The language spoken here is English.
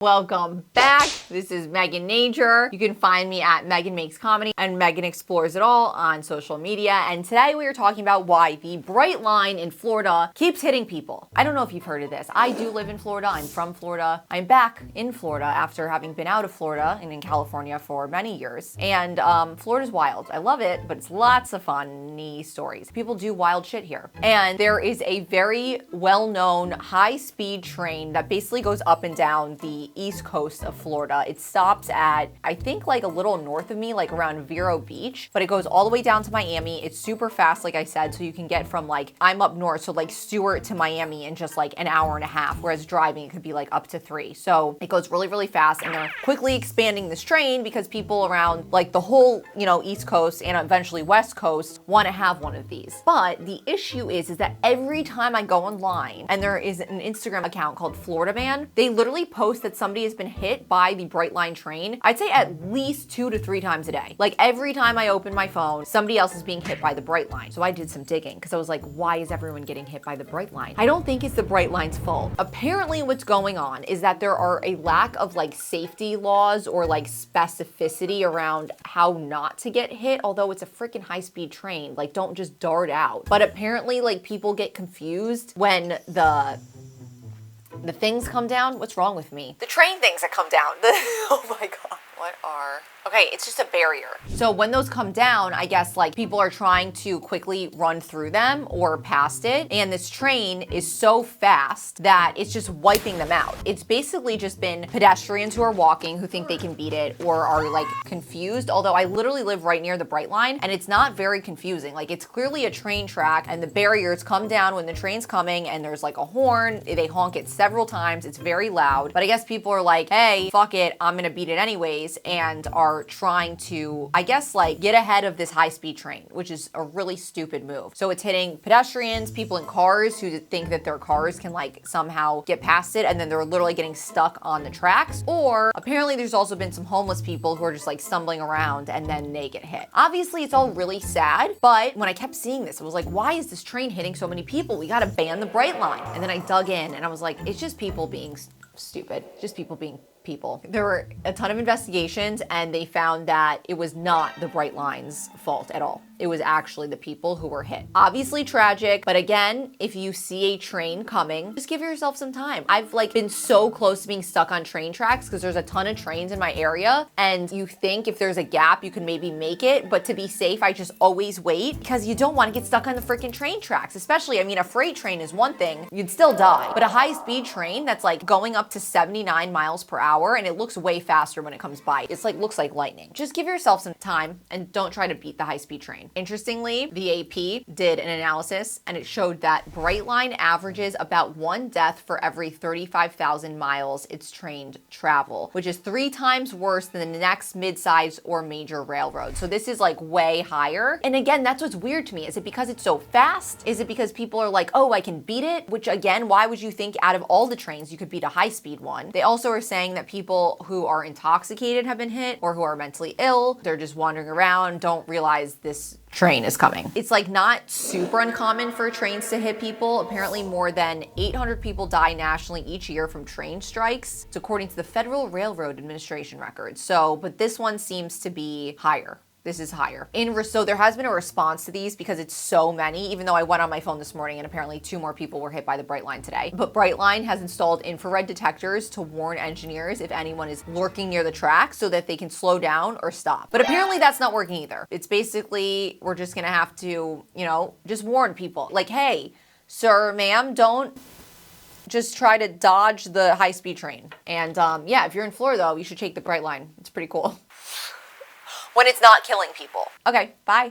Welcome back. This is Megan Nager. You can find me at Megan Makes Comedy and Megan Explores It All on social media. And today we are talking about why the Brightline in Florida keeps hitting people. I don't know if you've heard of this. I do live in Florida. I'm from Florida. I'm back in Florida after having been out of Florida and in California for many years. And Florida's wild. I love it, but it's lots of funny stories. People do wild shit here. And there is a very well-known high-speed train that basically goes up and down the east coast of Florida. It stops at, I think, like a little north of me, like around Vero Beach, but it goes all the way down to Miami. It's super fast, like I said, so you can get from like, I'm up north, so like Stewart to Miami in just like an hour and a half, whereas driving it could be like up to 3. So it goes really, really fast, and they're quickly expanding this train because people around like the whole, East Coast and eventually West Coast want to have one of these. But the issue is that every time I go online, and there is an Instagram account called Florida Man, they literally post that somebody has been hit by the Brightline train, I'd say at least 2 to 3 times a day. Like every time I open my phone, somebody else is being hit by the Brightline. So I did some digging because I was like, why is everyone getting hit by the Brightline? I don't think it's the Brightline's fault. Apparently what's going on is that there are a lack of like safety laws or like specificity around how not to get hit, although it's a freaking high-speed train. Like don't just dart out. But apparently like people get confused when the things come down. What's wrong with me? The train things that come down. Oh my God. What are... Okay, it's just a barrier. So when those come down, I guess like people are trying to quickly run through them or past it. And this train is so fast that it's just wiping them out. It's basically just been pedestrians who are walking who think they can beat it or are like confused. Although I literally live right near the Brightline and it's not very confusing. Like it's clearly a train track and the barriers come down when the train's coming and there's like a horn. They honk it several times. It's very loud. But I guess people are like, hey, fuck it. I'm gonna beat it anyways. And are trying to, I guess, like get ahead of this high-speed train, which is a really stupid move. So it's hitting pedestrians, people in cars who think that their cars can like somehow get past it, and then they're literally getting stuck on the tracks. Or apparently there's also been some homeless people who are just like stumbling around and then they get hit. Obviously it's all really sad, but when I kept seeing this, I was like, why is this train hitting so many people? We gotta ban the Brightline. And then I dug in and I was like, it's just people being stupid. Just people being people. There were a ton of investigations and they found that it was not the Brightline's fault at all. It was actually the people who were hit. Obviously tragic, but again, if you see a train coming, just give yourself some time. I've like been so close to being stuck on train tracks because there's a ton of trains in my area and you think if there's a gap, you can maybe make it, but to be safe, I just always wait because you don't want to get stuck on the freaking train tracks. Especially, I mean, a freight train is one thing, you'd still die, but a high-speed train that's like going up to 79 miles per hour and it looks way faster when it comes by. It's like, looks like lightning. Just give yourself some time and don't try to beat the high-speed train. Interestingly, the AP did an analysis and it showed that Brightline averages about 1 death for every 35,000 miles its trained travel, which is 3 times worse than the next mid-size or major railroad. So this is like way higher. And again, that's what's weird to me. Is it because it's so fast? Is it because people are like, oh, I can beat it? Which again, why would you think out of all the trains you could beat a high-speed one? They also are saying that people who are intoxicated have been hit or who are mentally ill. They're just wandering around, don't realize this train is coming. It's like not super uncommon for trains to hit people. Apparently more than 800 people die nationally each year from train strikes. It's according to the Federal Railroad Administration records. So, but this one seems to be higher. This is higher. So there has been a response to these because it's so many, even though I went on my phone this morning and apparently 2 more people were hit by the Brightline today. But Brightline has installed infrared detectors to warn engineers if anyone is lurking near the track so that they can slow down or stop. But apparently that's not working either. It's basically, we're just gonna have to, just warn people. Like, hey, sir, ma'am, don't just try to dodge the high-speed train. And yeah, if you're in Florida though, you should take the Brightline. It's pretty cool. When it's not killing people. Okay, bye.